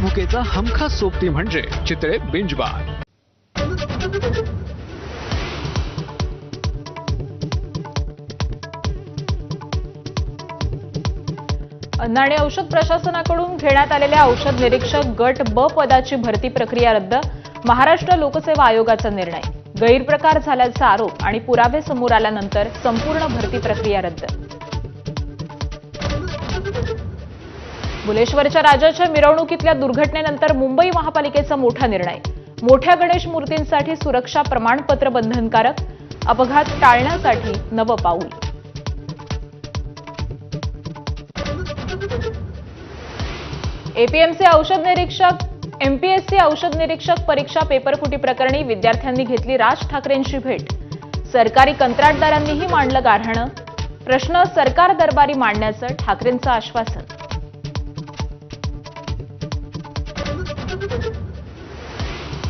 भुकेचा हमखास सोबती म्हणजे चितळे बिंज बार। अन्न आणि औषध प्रशासनाकडून घेण्यात आलेल्या औषध निरीक्षक गट ब पदाची भरती प्रक्रिया रद्द। महाराष्ट्र लोकसेवा आयोगाचा निर्णय। गैरप्रकार झाल्याचा आरोप आणि पुरावे समोर आल्यानंतर संपूर्ण भरती प्रक्रिया रद्द। भुलेश्वरच्या राजाच्या मिरवणुकीतल्या दुर्घटनेनंतर मुंबई महापालिकेचा मोठा निर्णय। मोठ्या गणेश मूर्तींसाठी सुरक्षा प्रमाणपत्र बंधनकारक। अपघात टाळण्यासाठी नवं पाऊल। एपीएमसी औषध निरीक्षक एमपीएससी औषध निरीक्षक परीक्षा पेपरफुटी प्रकरणी विद्यार्थ्यांनी घेतली राज ठाकरेंची भेट। सरकारी कंत्राटदारांनीही मांडलं गाऱ्हाणं। प्रश्न सरकार दरबारी मांडण्याचं ठाकरेंचं आश्वासन।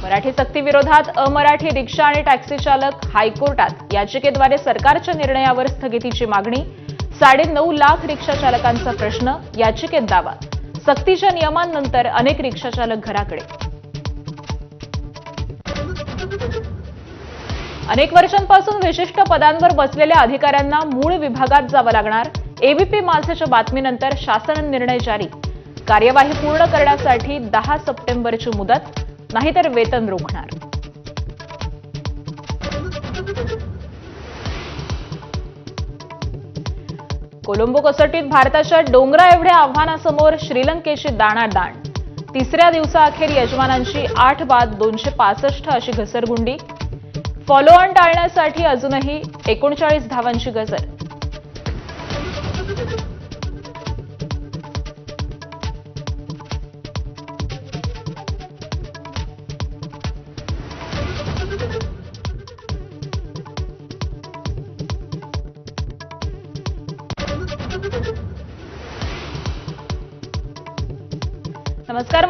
मराठी सक्तीविरोधात अमराठी रिक्षा आणि टॅक्सी चालक हायकोर्टात याचिकेद्वारे सरकारच्या निर्णयावर स्थगितीची मागणी। 9.5 लाख रिक्षा चालकांचा प्रश्न, याचिकेत दावा। सक्तीच्या नियमांनंतर अनेक रिक्षाचालक घराकडे। अनेक वर्षांपासून विशिष्ट पदांवर बसलेल्या अधिकाऱ्यांना मूळ विभागात जावं लागणार। एबीपी माझाच्या बातमीनंतर शासन निर्णय जारी। कार्यवाही पूर्ण करण्यासाठी 10 सप्टेंबरची मुदत, नाहीतर वेतन रोखणार। कोलंबो कसोटीत भारताच्या डोंगरा एवढ्या आव्हानासमोर श्रीलंकेची दाणादाण। तिसऱ्या दिवसाअखेर यजमानांची 8 बाद 265 अशी घसरगुंडी। फॉलो ऑन टाळण्यासाठी अजूनही 39 धावांची गजर। नमस्कार।